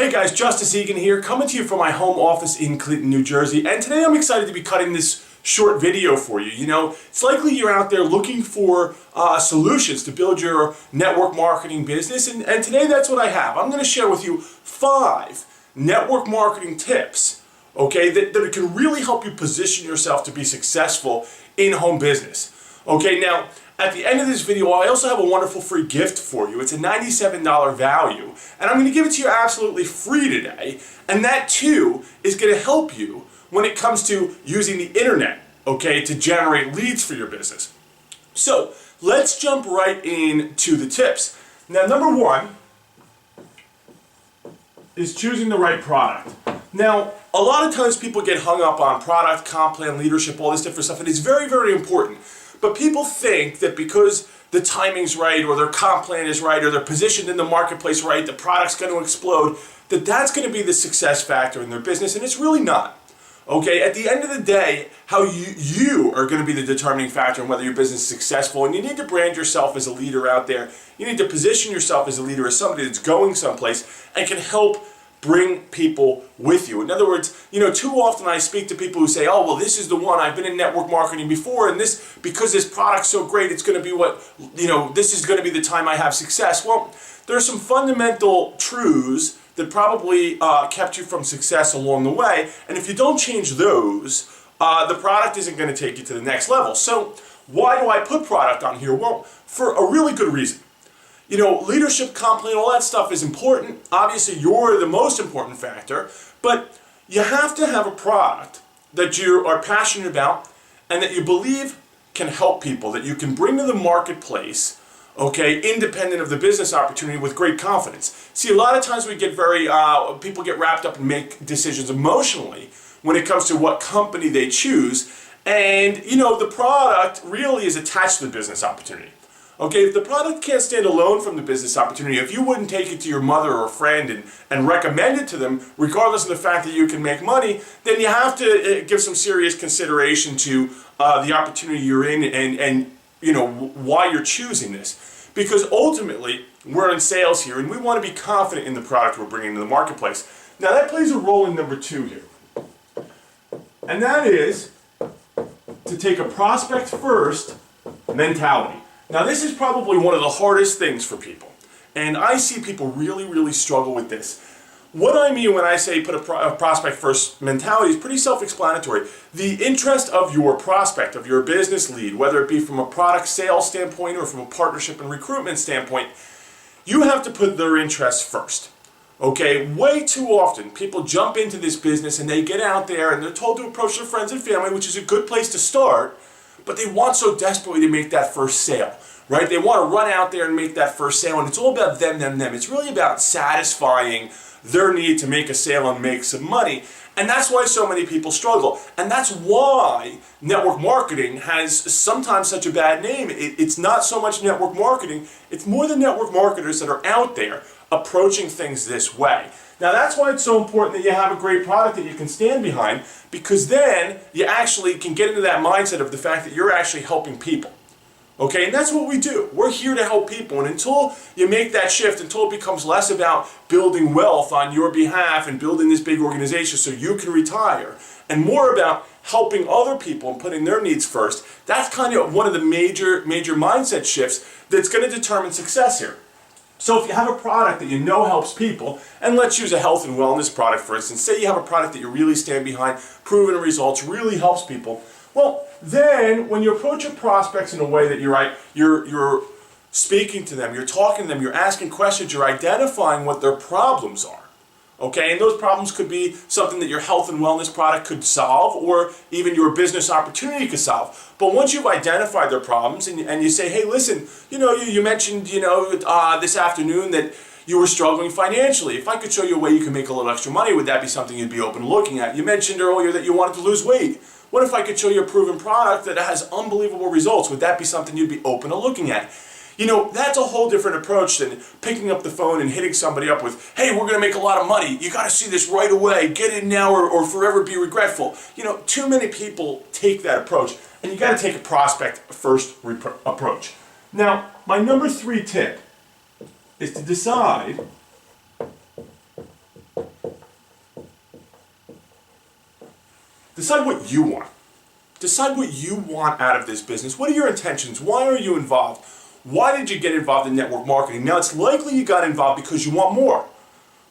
Hey guys, Justice Egan here, coming to you from my home office in Clinton, New Jersey, and today I'm excited to be cutting this short video for you. You know, it's likely you're out there looking for solutions to build your network marketing business, and today that's what I have. I'm going to share with you 5 network marketing tips, okay, that can really help you position yourself to be successful in home business. Okay, now, at the end of this video, I also have a wonderful free gift for you. It's a $97 value, and I'm going to give it to you absolutely free today, and that too is going to help you when it comes to using the internet, okay, to generate leads for your business. So, let's jump right into the tips. Now, number 1 is choosing the right product. Now, a lot of times people get hung up on product, comp plan, leadership, all this different stuff, and it's very, very important. But people think that because the timing's right, or their comp plan is right, or they're positioned in the marketplace right, the product's going to explode, that that's going to be the success factor in their business, and it's really not. Okay, at the end of the day, how you are going to be the determining factor in whether your business is successful, and you need to brand yourself as a leader out there. You need to position yourself as a leader, as somebody that's going someplace and can help bring people with you. In other words, you know, too often I speak to people who say, oh, well, this is the one, I've been in network marketing before, and this, because this product's so great, it's going to be what, you know, this is going to be the time I have success. Well, there are some fundamental truths that probably kept you from success along the way, and if you don't change those, the product isn't going to take you to the next level. So why do I put product on here? Well, for a really good reason. You know, leadership, comp plan, all that stuff is important. Obviously, you're the most important factor, but you have to have a product that you are passionate about and that you believe can help people, that you can bring to the marketplace, okay, independent of the business opportunity with great confidence. See, a lot of times we get people get wrapped up and make decisions emotionally when it comes to what company they choose, and, you know, the product really is attached to the business opportunity. Okay, if the product can't stand alone from the business opportunity, if you wouldn't take it to your mother or a friend and recommend it to them, regardless of the fact that you can make money, then you have to give some serious consideration to the opportunity you're in and you know, why you're choosing this. Because ultimately, we're in sales here, and we want to be confident in the product we're bringing to the marketplace. Now, that plays a role in number 2 here. And that is to take a prospect first mentality. Now, this is probably one of the hardest things for people, and I see people really, really struggle with this. What I mean when I say put a prospect first mentality is pretty self-explanatory. The interest of your prospect, of your business lead, whether it be from a product sales standpoint or from a partnership and recruitment standpoint, you have to put their interests first. Okay, way too often people jump into this business and they get out there and they're told to approach their friends and family, which is a good place to start, but they want so desperately to make that first sale, right? They want to run out there and make that first sale, and it's all about them. It's really about satisfying their need to make a sale and make some money, and that's why so many people struggle. And that's why network marketing has sometimes such a bad name. It's not so much network marketing, it's more the network marketers that are out there approaching things this way. Now, that's why it's so important that you have a great product that you can stand behind, because then you actually can get into that mindset of the fact that you're actually helping people. Okay, and that's what we do. We're here to help people, and until you make that shift, until it becomes less about building wealth on your behalf and building this big organization so you can retire, and more about helping other people and putting their needs first, that's kind of one of the major mindset shifts that's going to determine success here. So if you have a product that you know helps people, and let's use a health and wellness product for instance, say you have a product that you really stand behind, proven results, really helps people, well, then when you approach your prospects in a way that you're speaking to them, you're talking to them, you're asking questions, you're identifying what their problems are. Okay, and those problems could be something that your health and wellness product could solve, or even your business opportunity could solve. But once you've identified their problems and you say, hey, listen, you know, you mentioned, you know, this afternoon that you were struggling financially. If I could show you a way you can make a little extra money, would that be something you'd be open to looking at? You mentioned earlier that you wanted to lose weight. What if I could show you a proven product that has unbelievable results? Would that be something you'd be open to looking at? You know, that's a whole different approach than picking up the phone and hitting somebody up with, hey, we're going to make a lot of money. You got to see this right away. Get in now or forever be regretful. You know, too many people take that approach, and you got to take a prospect first approach. Now, my number 3 tip is to decide Decide what you want. Decide what you want out of this business. What are your intentions? Why are you involved? Why did you get involved in network marketing? Now, it's likely you got involved because you want more.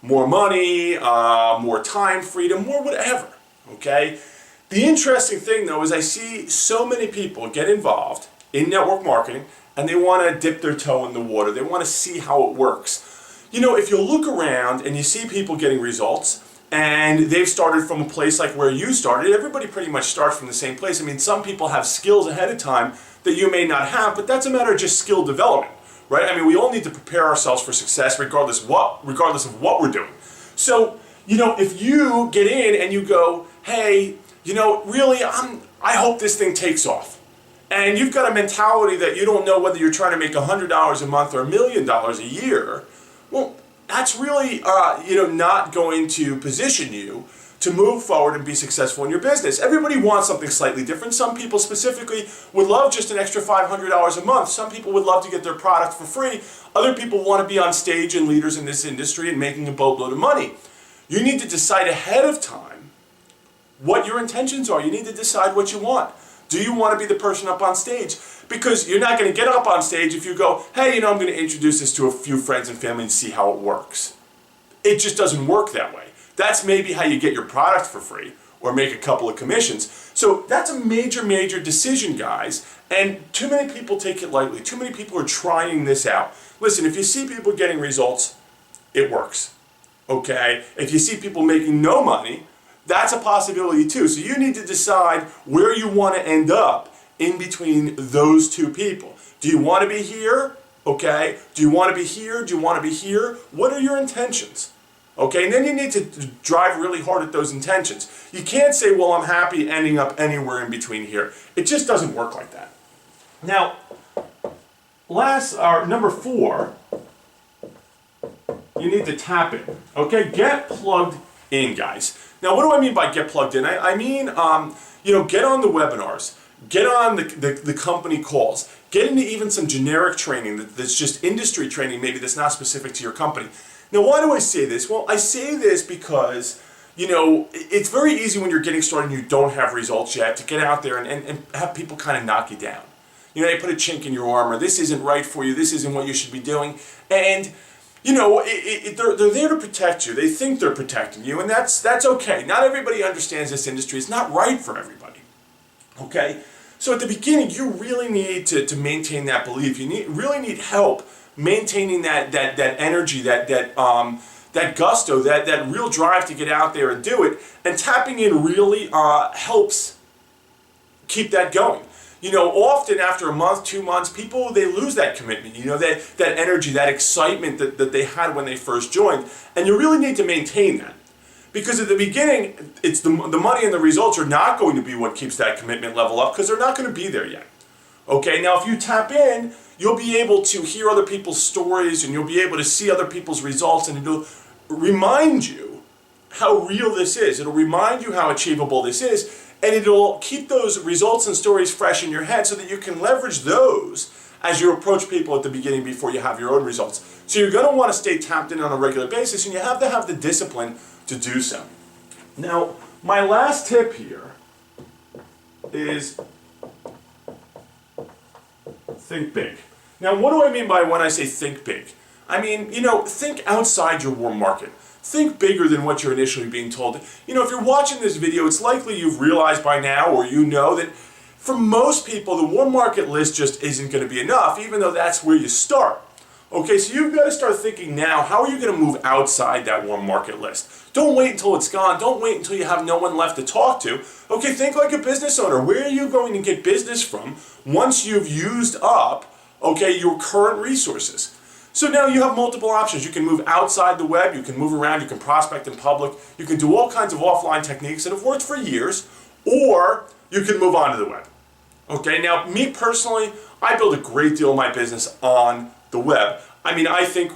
More money, more time, freedom, more whatever, okay? The interesting thing, though, is I see so many people get involved in network marketing and they want to dip their toe in the water. They want to see how it works. You know, if you look around and you see people getting results and they've started from a place like where you started, everybody pretty much starts from the same place. I mean, some people have skills ahead of time that you may not have, but that's a matter of just skill development, right? I mean, we all need to prepare ourselves for success regardless of what we're doing. So, you know, if you get in and you go, hey, you know, really, I hope this thing takes off. And you've got a mentality that you don't know whether you're trying to make $100 a month or $1 million a year. Well, that's really, not going to position you to move forward and be successful in your business. Everybody wants something slightly different. Some people specifically would love just an extra $500 a month. Some people would love to get their product for free. Other people want to be on stage and leaders in this industry and making a boatload of money. You need to decide ahead of time what your intentions are. You need to decide what you want. Do you want to be the person up on stage? Because you're not going to get up on stage if you go, hey, I'm going to introduce this to a few friends and family and see how it works. It just doesn't work that way. That's maybe how you get your product for free or make a couple of commissions. So that's a major, major decision, guys. And too many people take it lightly. Too many people are trying this out. Listen, if you see people getting results, it works. Okay? If you see people making no money, that's a possibility too. So you need to decide where you want to end up in between those two people. Do you want to be here? Okay? Do you want to be here? Do you want to be here? What are your intentions? Okay, and then you need to drive really hard at those intentions. You can't say, well, I'm happy ending up anywhere in between here. It just doesn't work like that. Now, number 4, you need to tap in. Okay, get plugged in, guys. Now, what do I mean by get plugged in? I mean, get on the webinars, get on the company calls, get into even some generic training that's just industry training, maybe that's not specific to your company. Now, why do I say this? Well, I say this because, it's very easy when you're getting started and you don't have results yet to get out there and have people kind of knock you down. They put a chink in your armor. This isn't right for you. This isn't what you should be doing. And, they're there to protect you. They think they're protecting you, and that's okay. Not everybody understands this industry. It's not right for everybody. Okay? So at the beginning, you really need to maintain that belief. You really need help maintaining that energy, that gusto, that real drive to get out there and do it, and tapping in really helps keep that going. Often after a month, 2 months, people, they lose that commitment, that energy, that excitement that they had when they first joined, and you really need to maintain that. Because at the beginning, it's the money and the results are not going to be what keeps that commitment level up, because they're not going to be there yet. Okay, now if you tap in, you'll be able to hear other people's stories and you'll be able to see other people's results, and it'll remind you how real this is. It'll remind you how achievable this is, and it'll keep those results and stories fresh in your head so that you can leverage those as you approach people at the beginning before you have your own results. So you're going to want to stay tapped in on a regular basis, and you have to have the discipline to do so. Now, my last tip here is think big. Now, what do I mean by when I say think big? I mean, think outside your warm market. Think bigger than what you're initially being told. If you're watching this video, it's likely you've realized by now, or that for most people, the warm market list just isn't going to be enough, even though that's where you start. Okay, so you've got to start thinking now, how are you going to move outside that warm market list? Don't wait until it's gone. Don't wait until you have no one left to talk to. Okay, think like a business owner. Where are you going to get business from once you've used up, your current resources? So now you have multiple options. You can move outside the web, you can move around, you can prospect in public, you can do all kinds of offline techniques that have worked for years, or you can move on to the web. Okay, now me personally, I build a great deal of my business on the web. I mean, I think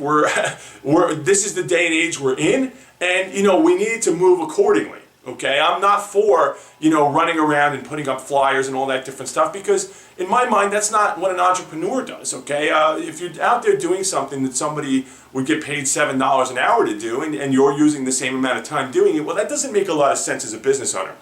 this is the day and age we're in, and we need to move accordingly. Okay, I'm not for, running around and putting up flyers and all that different stuff, because in my mind, that's not what an entrepreneur does, okay? If you're out there doing something that somebody would get paid $7 an hour to do, and you're using the same amount of time doing it, well, that doesn't make a lot of sense as a business owner.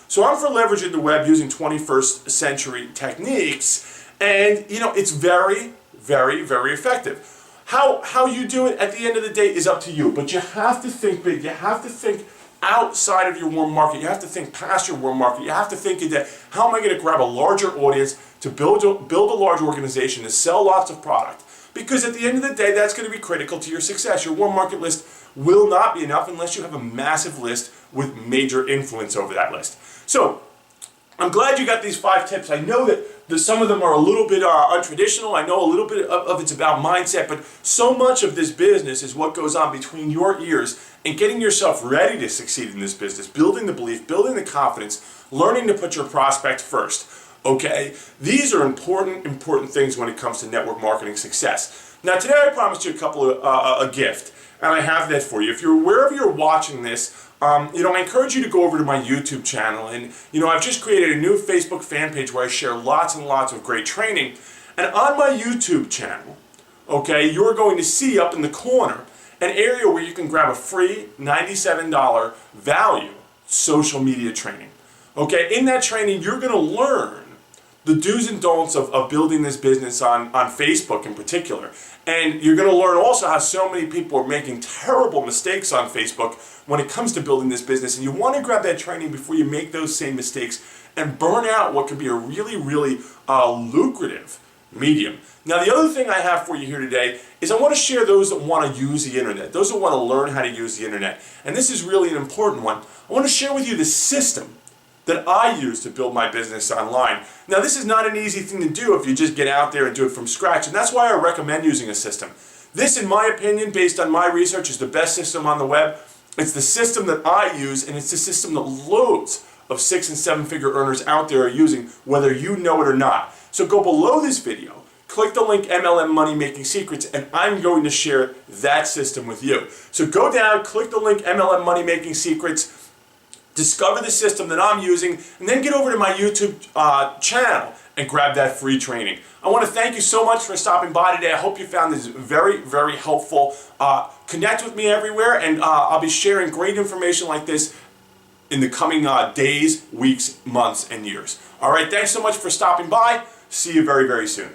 So I'm for leveraging the web using 21st century techniques, and it's very, very, very effective. How you do it at the end of the day is up to you, but you have to think big. You have to think outside of your warm market. You have to think past your warm market. You have to think that how am I going to grab a larger audience to build a large organization, to sell lots of product? Because at the end of the day, that's going to be critical to your success. Your warm market list will not be enough unless you have a massive list with major influence over that list. So I'm glad you got these 5 tips. I know that some of them are a little bit untraditional. I know a little bit of it's about mindset, but so much of this business is what goes on between your ears and getting yourself ready to succeed in this business, building the belief, building the confidence, learning to put your prospect first. Okay? These are important things when it comes to network marketing success. Now today I promised you a gift, and I have that for you. If wherever you're watching this, I encourage you to go over to my YouTube channel, and I've just created a new Facebook fan page where I share lots and lots of great training. And on my YouTube channel, okay, you're going to see up in the corner an area where you can grab a free $97 value social media training. Okay, in that training, you're going to learn the do's and don'ts of building this business on Facebook in particular. And you're going to learn also how so many people are making terrible mistakes on Facebook when it comes to building this business. And you want to grab that training before you make those same mistakes and burn out what can be a really, really lucrative medium. Now, the other thing I have for you here today is I want to share those that want to use the internet, those that want to learn how to use the internet. And this is really an important one. I want to share with you the system that I use to build my business online. Now, this is not an easy thing to do if you just get out there and do it from scratch, and that's why I recommend using a system. This, in my opinion, based on my research, is the best system on the web. It's the system that I use, and it's the system that loads of 6- and 7-figure earners out there are using, whether you know it or not. So go below this video, click the link MLM Money Making Secrets, and I'm going to share that system with you. So go down, click the link MLM Money Making Secrets, discover the system that I'm using, and then get over to my YouTube channel and grab that free training. I want to thank you so much for stopping by today. I hope you found this very, very helpful. Connect with me everywhere, and I'll be sharing great information like this in the coming days, weeks, months, and years. All right, thanks so much for stopping by. See you very, very soon.